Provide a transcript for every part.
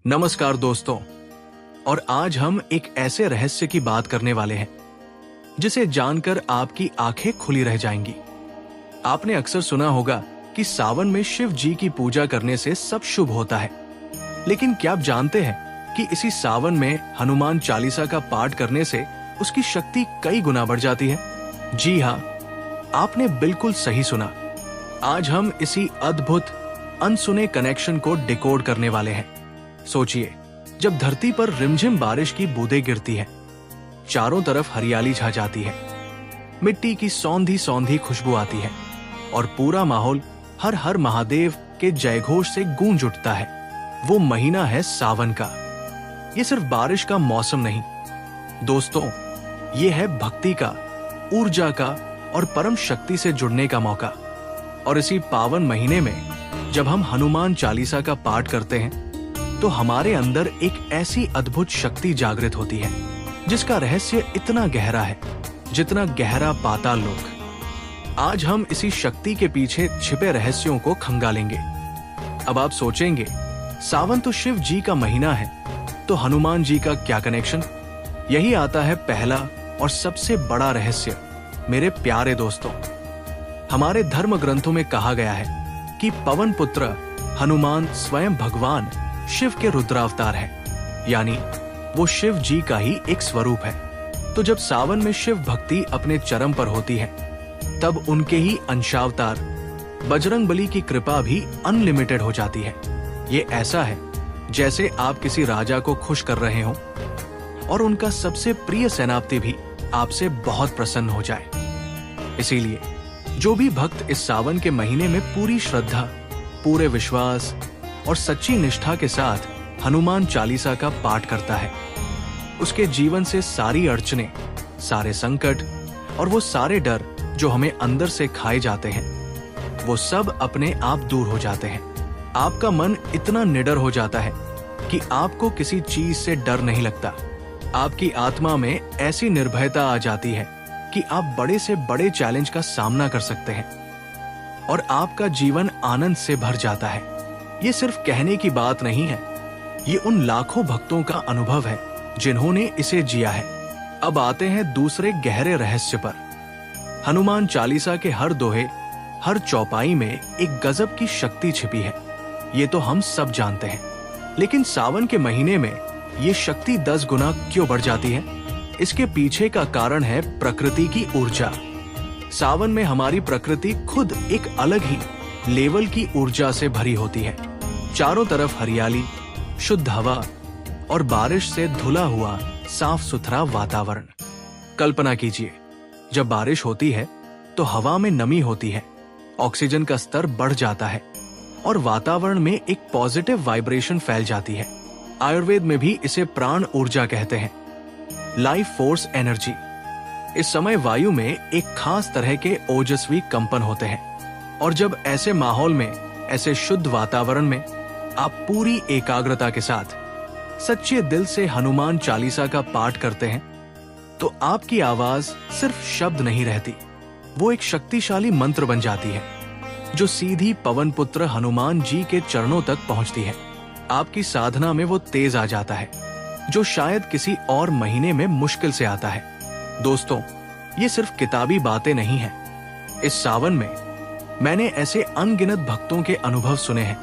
नमस्कार दोस्तों, और आज हम एक ऐसे रहस्य की बात करने वाले हैं जिसे जानकर आपकी आंखें खुली रह जाएंगी। आपने अक्सर सुना होगा कि सावन में शिव जी की पूजा करने से सब शुभ होता है, लेकिन क्या आप जानते हैं कि इसी सावन में हनुमान चालीसा का पाठ करने से उसकी शक्ति कई गुना बढ़ जाती है? जी हाँ, आपने बिल्कुल सही सुना। आज हम इसी अद्भुत अनसुने कनेक्शन को डिकोड करने वाले हैं। सोचिए, जब धरती पर रिमझिम बारिश की बूंदें गिरती हैं, चारों तरफ हरियाली छा जाती है, मिट्टी की सौंधी सौंधी खुशबू आती है और पूरा माहौल हर हर महादेव के जयघोष से गूंज उठता है। वो महीना है सावन का। ये सिर्फ बारिश का मौसम नहीं दोस्तों, ये है भक्ति का, ऊर्जा का और परम शक्ति से जुड़ने का मौका। और इसी पावन महीने में जब हम हनुमान चालीसा का पाठ करते हैं तो हमारे अंदर एक ऐसी अद्भुत शक्ति जागृत होती है जिसका रहस्य इतना गहरा है जितना गहरा पाताल लोक। आज हम इसी शक्ति के पीछे छिपे रहस्यों को खंगालेंगे। अब आप सोचेंगे, सावन तो शिव जी का महीना है, तो हनुमान जी का क्या कनेक्शन? यही आता है पहला और सबसे बड़ा रहस्य। मेरे प्यारे दोस्तों, हमारे धर्म ग्रंथों में कहा गया है कि पवन पुत्र हनुमान स्वयं भगवान शिव के रुद्रावतार है, यानी वो शिव जी का ही एक स्वरूप है। तो जब सावन में शिव भक्ति अपने चरम पर होती है, तब उनके ही अंशावतार बजरंगबली की कृपा भी अनलिमिटेड हो जाती है। ये ऐसा है जैसे आप किसी राजा को खुश कर रहे हो और उनका सबसे प्रिय सेनापति भी आपसे बहुत प्रसन्न हो जाए। इसीलिए जो भी भक्त इस सावन के महीने में पूरी श्रद्धा, पूरे विश्वास और सच्ची निष्ठा के साथ हनुमान चालीसा का पाठ करता है, उसके जीवन से सारी अड़चने, सारे संकट और वो सारे डर जो हमें अंदर से खाए जाते हैं, वो सब अपने आप दूर हो जाते हैं। आपका मन इतना निडर हो जाता है कि आपको किसी चीज से डर नहीं लगता। आपकी आत्मा में ऐसी निर्भयता आ जाती है कि आप बड़े से बड़े चैलेंज का सामना कर सकते हैं और आपका जीवन आनंद से भर जाता है। ये सिर्फ कहने की बात नहीं है, ये उन लाखों भक्तों का अनुभव है जिन्होंने इसे जिया है। अब आते हैं दूसरे गहरे रहस्य पर। हनुमान चालीसा के हर दोहे, हर चौपाई में एक गजब की शक्ति छिपी है, ये तो हम सब जानते हैं। लेकिन सावन के महीने में ये शक्ति 10 गुना क्यों बढ़ जाती है? इसके पीछे का कारण है प्रकृति की ऊर्जा। सावन में हमारी प्रकृति खुद एक अलग ही लेवल की ऊर्जा से भरी होती है। चारों तरफ हरियाली, शुद्ध हवा और बारिश से धुला हुआ साफ सुथरा वातावरण। कल्पना कीजिए, जब बारिश होती है तो हवा में नमी होती है, ऑक्सीजन का स्तर बढ़ जाता है और वातावरण में एक पॉजिटिव वाइब्रेशन फैल जाती है। आयुर्वेद में भी इसे प्राण ऊर्जा कहते हैं, लाइफ फोर्स एनर्जी। इस समय वायु में एक खास तरह के ओजस्वी कंपन होते हैं और जब ऐसे माहौल में, ऐसे शुद्ध वातावरण में आप पूरी एकाग्रता के साथ सच्चे दिल से हनुमान चालीसा का पाठ करते हैं, तो आपकी आवाज सिर्फ शब्द नहीं रहती, वो एक शक्तिशाली मंत्र बन जाती है जो सीधी पवन पुत्र हनुमान जी के चरणों तक पहुंचती है। आपकी साधना में वो तेज आ जाता है जो शायद किसी और महीने में मुश्किल से आता है। दोस्तों, ये सिर्फ किताबी बातें नहीं हैं। इस सावन में मैंने ऐसे अनगिनत भक्तों के अनुभव सुने हैं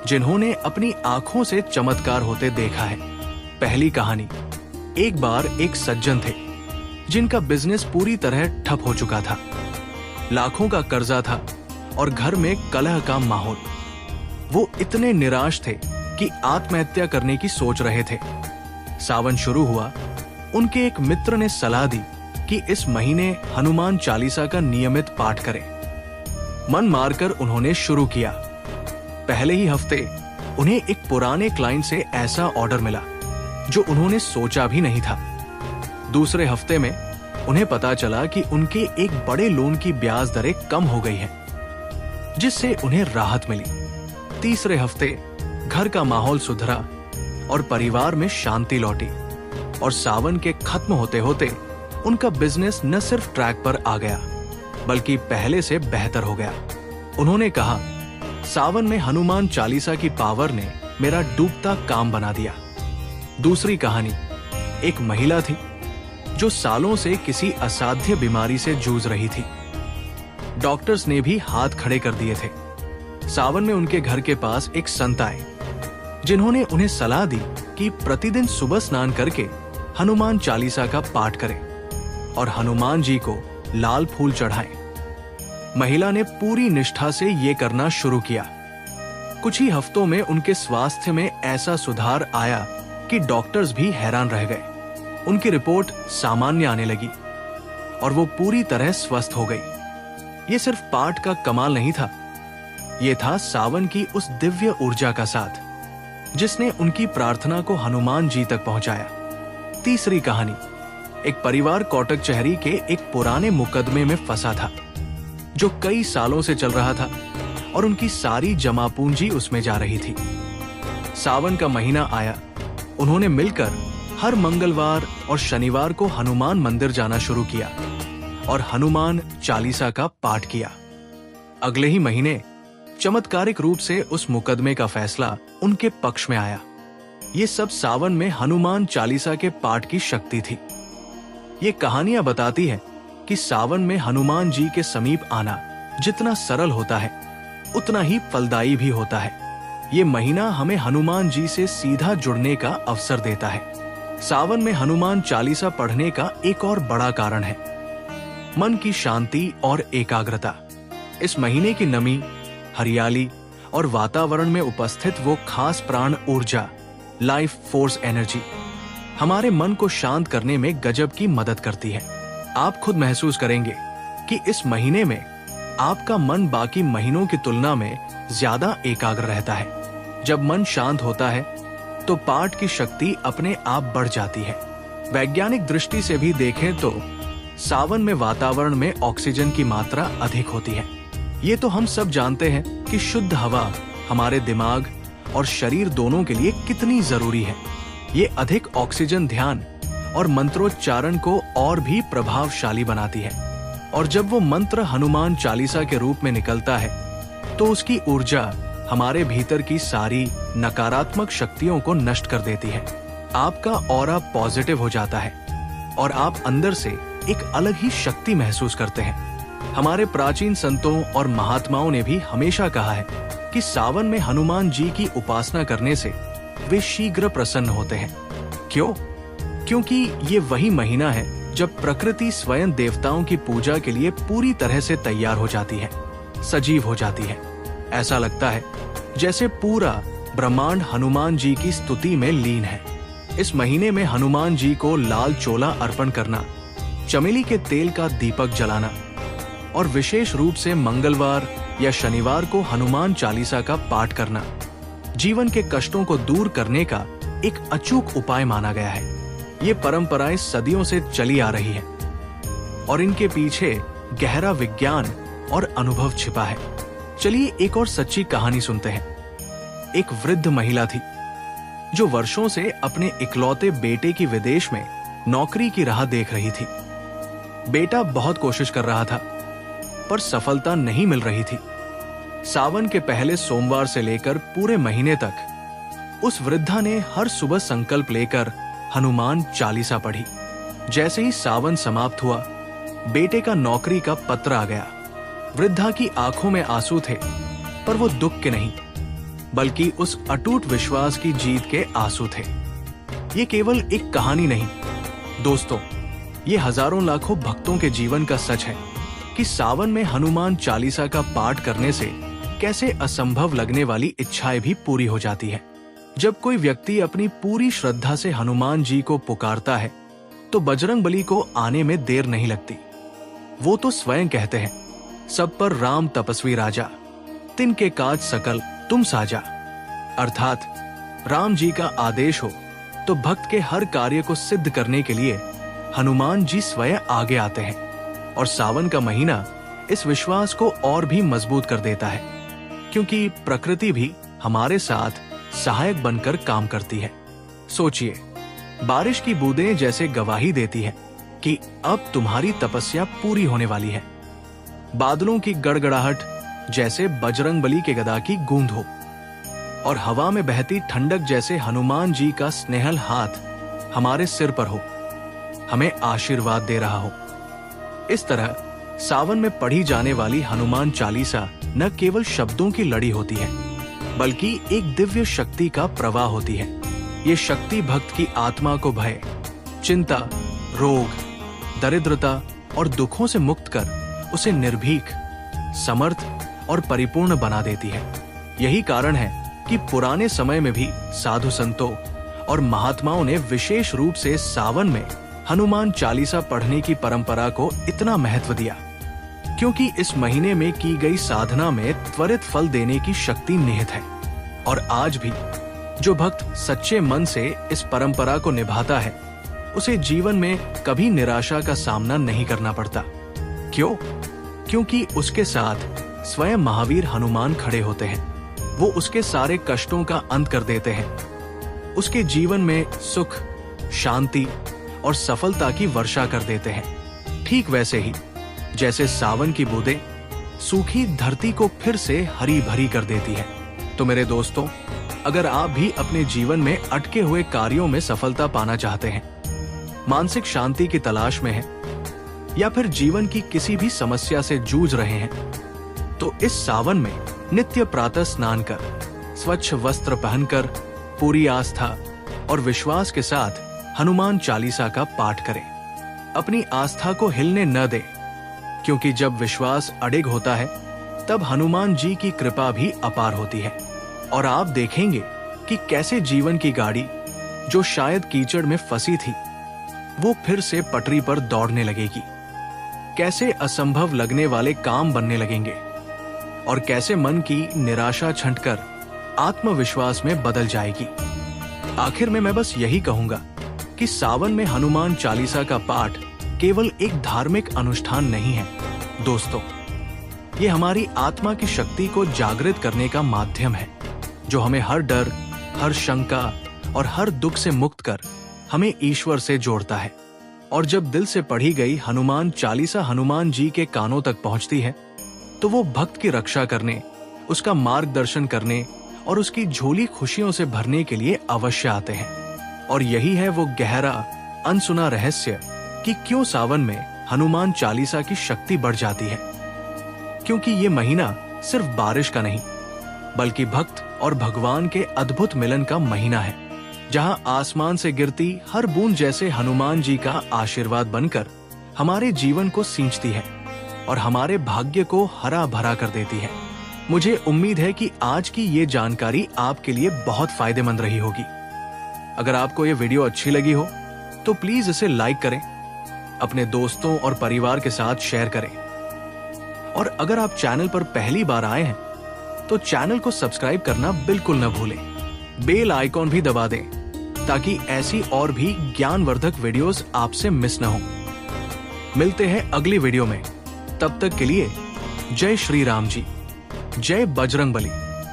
जिन्होंने अपनी आंखों से चमत्कार होते देखा है। पहली कहानी, एक बार एक सज्जन थे जिनका बिजनेस पूरी तरह ठप हो चुका था। लाखों का कर्जा था और घर में कलह का माहौल। वो इतने निराश थे कि आत्महत्या करने की सोच रहे थे। सावन शुरू हुआ, उनके एक मित्र ने सलाह दी कि इस महीने हनुमान चालीसा का नियमित पाठ करें। मन मारकर उन्होंने शुरू किया। पहले ही हफ्ते उन्हें एक पुराने क्लाइंट से ऐसा ऑर्डर मिला जो उन्होंने सोचा भी नहीं था। दूसरे हफ्ते में उन्हें पता चला कि उनके एक बड़े लोन की ब्याज दरें कम हो गई हैं, जिससे उन्हें राहत मिली। तीसरे हफ्ते घर का माहौल सुधरा और परिवार में शांति लौटी और सावन के खत्म होते होते उनका बिजनेस न सिर्फ ट्रैक पर आ गया बल्कि पहले से बेहतर हो गया। उन्होंने कहा, सावन में हनुमान चालीसा की पावर ने मेरा डूबता काम बना दिया। दूसरी कहानी, एक महिला थी जो सालों से किसी असाध्य बीमारी से जूझ रही थी। डॉक्टर्स ने भी हाथ खड़े कर दिए थे। सावन में उनके घर के पास एक संत आए, जिन्होंने उन्हें सलाह दी कि प्रतिदिन सुबह स्नान करके हनुमान चालीसा का पाठ करें और हनुमान जी को लाल फूल चढ़ाएं। महिला ने पूरी निष्ठा से ये करना शुरू किया। कुछ ही हफ्तों में उनके स्वास्थ्य में ऐसा सुधार आया कि डॉक्टर्स भी हैरान रह गए। उनकी रिपोर्ट सामान्य आने लगी और वो पूरी तरह स्वस्थ हो गई। ये सिर्फ पाठ का कमाल नहीं था, ये था सावन की उस दिव्य ऊर्जा का साथ जिसने उनकी प्रार्थना को हनुमान जी तक पहुंचाया। तीसरी कहानी, एक परिवार कोटक चहरी के एक पुराने मुकदमे में फंसा था जो कई सालों से चल रहा था और उनकी सारी जमा पूंजी उसमें जा रही थी। सावन का महीना आया, उन्होंने मिलकर हर मंगलवार और शनिवार को हनुमान मंदिर जाना शुरू किया और हनुमान चालीसा का पाठ किया। अगले ही महीने चमत्कारिक रूप से उस मुकदमे का फैसला उनके पक्ष में आया। ये सब सावन में हनुमान चालीसा के पाठ की शक्ति थी। ये कहानियां बताती है कि सावन में हनुमान जी के समीप आना जितना सरल होता है उतना ही फलदायी भी होता है। ये महीना हमें हनुमान जी से सीधा जुड़ने का अवसर देता है। सावन में हनुमान चालीसा पढ़ने का एक और बड़ा कारण है मन की शांति और एकाग्रता। इस महीने की नमी, हरियाली और वातावरण में उपस्थित वो खास प्राण ऊर्जा, लाइफ फोर्स एनर्जी हमारे मन को शांत करने में गजब की मदद करती है। आप खुद महसूस करेंगे कि इस महीने में आपका मन बाकी महीनों की तुलना में ज्यादा एकाग्र रहता है। जब मन शांत होता है तो पाठ की शक्ति अपने आप बढ़ जाती है। वैज्ञानिक दृष्टि से भी देखें तो सावन में वातावरण में ऑक्सीजन की मात्रा अधिक होती है। ये तो हम सब जानते हैं कि शुद्ध हवा हमारे दिमाग और शरीर दोनों के लिए कितनी जरूरी है। ये अधिक ऑक्सीजन ध्यान और मंत्रोच्चारण को और भी प्रभावशाली बनाती है और जब वो मंत्र हनुमान चालीसा के रूप में निकलता है तो उसकी ऊर्जा हमारे भीतर की सारी नकारात्मक शक्तियों को नष्ट कर देती है। आपका ऑरा पॉजिटिव हो जाता है और आप अंदर से एक अलग ही शक्ति महसूस करते हैं। हमारे प्राचीन संतों और महात्माओं ने भी हमेशा कहा है कि सावन में हनुमान जी की उपासना करने से वे शीघ्र प्रसन्न होते हैं। क्यों? क्योंकि ये वही महीना है जब प्रकृति स्वयं देवताओं की पूजा के लिए पूरी तरह से तैयार हो जाती है, सजीव हो जाती है। ऐसा लगता है जैसे पूरा ब्रह्मांड हनुमान जी की स्तुति में लीन है। इस महीने में हनुमान जी को लाल चोला अर्पण करना, चमेली के तेल का दीपक जलाना और विशेष रूप से मंगलवार या शनिवार को हनुमान चालीसा का पाठ करना जीवन के कष्टों को दूर करने का एक अचूक उपाय माना गया है। ये परंपराएं सदियों से चली आ रही है और इनके पीछे गहरा विज्ञान और अनुभव छिपा है। चलिए एक और सच्ची कहानी सुनते हैं। एक वृद्ध महिला थी जो वर्षों से अपने इकलौते बेटे की विदेश में नौकरी की राह देख रही थी। बेटा बहुत कोशिश कर रहा था पर सफलता नहीं मिल रही थी। सावन के पहले सोमवार से लेकर पूरे महीने तक उस वृद्धा ने हर सुबह संकल्प लेकर हनुमान चालीसा पढ़ी। जैसे ही सावन समाप्त हुआ, बेटे का नौकरी का पत्र आ गया। वृद्धा की आंखों में आंसू थे, पर वो दुख के नहीं बल्कि उस अटूट विश्वास की जीत के आंसू थे। ये केवल एक कहानी नहीं दोस्तों, ये हजारों लाखों भक्तों के जीवन का सच है कि सावन में हनुमान चालीसा का पाठ करने से कैसे असंभव लगने वाली इच्छाएं भी पूरी हो जाती है। जब कोई व्यक्ति अपनी पूरी श्रद्धा से हनुमान जी को पुकारता है तो बजरंगबली को आने में देर नहीं लगती। वो तो स्वयं कहते हैं, सब पर राम तपस्वी राजा, तिनके काज सकल तुम साजा। अर्थात राम जी का आदेश हो तो भक्त के हर कार्य को सिद्ध करने के लिए हनुमान जी स्वयं आगे आते हैं और सावन का महीना इस विश्वास को और भी मजबूत कर देता है, क्योंकि प्रकृति भी हमारे साथ सहायक बनकर काम करती है। सोचिए, बारिश की बूंदें जैसे गवाही देती है कि अब तुम्हारी तपस्या पूरी होने वाली है। बादलों की गड़गड़ाहट जैसे बजरंगबली के गदा की गूंज हो। और हवा में बहती ठंडक जैसे हनुमान जी का स्नेहल हाथ हमारे सिर पर हो, हमें आशीर्वाद दे रहा हो। इस तरह सावन में पढ़ी जाने वाली हनुमान चालीसा न केवल शब्दों की लड़ी होती है, बल्कि एक दिव्य शक्ति का प्रवाह होती है। ये शक्ति भक्त की आत्मा को भय, चिंता, रोग, दरिद्रता और दुखों से मुक्त कर उसे निर्भीक, समर्थ और परिपूर्ण बना देती है। यही कारण है कि पुराने समय में भी साधु संतों और महात्माओं ने विशेष रूप से सावन में हनुमान चालीसा पढ़ने की परंपरा को इतना महत्व दिया, क्योंकि इस महीने में की गई साधना में त्वरित फल देने की शक्ति निहित है। और आज भी जो भक्त सच्चे मन से इस परंपरा को निभाता है, उसे जीवन में कभी निराशा का सामना नहीं करना पड़ता। क्यों? क्योंकि उसके साथ स्वयं महावीर हनुमान खड़े होते हैं। वो उसके सारे कष्टों का अंत कर देते हैं, उसके जीवन में सुख, शांति और सफलता की वर्षा कर देते हैं। ठीक वैसे ही जैसे सावन की बूंदें सूखी धरती को फिर से हरी भरी कर देती है। तो मेरे दोस्तों, अगर आप भी अपने जीवन में अटके हुए कार्यों में सफलता पाना चाहते हैं, मानसिक शांति की तलाश में हैं, या फिर जीवन की किसी भी समस्या से जूझ रहे हैं, तो इस सावन में नित्य प्रातः स्नान कर, स्वच्छ वस्त्र पहनकर, पूरी आस्था और विश्वास के साथ हनुमान चालीसा का पाठ करें। अपनी आस्था को हिलने न दें, क्योंकि जब विश्वास अडिग होता है, तब हनुमान जी की कृपा भी अपार होती है। और आप देखेंगे कि कैसे जीवन की गाड़ी, जो शायद कीचड़ में फंसी थी, वो फिर से पटरी पर दौड़ने लगेगी। कैसे असंभव लगने वाले काम बनने लगेंगे, और कैसे मन की निराशा छंटकर आत्मविश्वास में बदल जाएगी। आखिर में मैं बस यही कहूंगा कि सावन में हनुमान चालीसा का पाठ केवल एक धार्मिक अनुष्ठान नहीं है दोस्तों, ये हमारी आत्मा की शक्ति को जागृत करने का माध्यम है, जो हमें हर डर, हर शंका और हर दुख से मुक्त कर हमें ईश्वर से जोड़ता है। और जब दिल से पढ़ी गई हनुमान चालीसा हनुमान जी के कानों तक पहुंचती है, तो वो भक्त की रक्षा करने, उसका मार्गदर्शन करने और उसकी झोली खुशियों से भरने के लिए अवश्य आते हैं। और यही है वो गहरा अनसुना रहस्य कि क्यों सावन में हनुमान चालीसा की शक्ति बढ़ जाती है। क्योंकि ये महीना सिर्फ बारिश का नहीं, बल्कि भक्त और भगवान के अद्भुत मिलन का महीना है, जहां आसमान से गिरती हर बूंद जैसे हनुमान जी का आशीर्वाद बनकर हमारे जीवन को सींचती है और हमारे भाग्य को हरा भरा कर देती है। मुझे उम्मीद है कि आज की ये जानकारी आपके लिए बहुत फायदेमंद रही होगी। अगर आपको ये वीडियो अच्छी लगी हो तो प्लीज इसे लाइक करें, अपने दोस्तों और परिवार के साथ शेयर करें। और अगर आप चैनल पर पहली बार आए हैं तो चैनल को सब्सक्राइब करना बिल्कुल न भूलें। बेल आइकॉन भी दबा दें ताकि ऐसी और भी ज्ञानवर्धक वीडियोस आपसे मिस न हो। मिलते हैं अगली वीडियो में, तब तक के लिए जय श्री राम जी, जय बजरंगबली।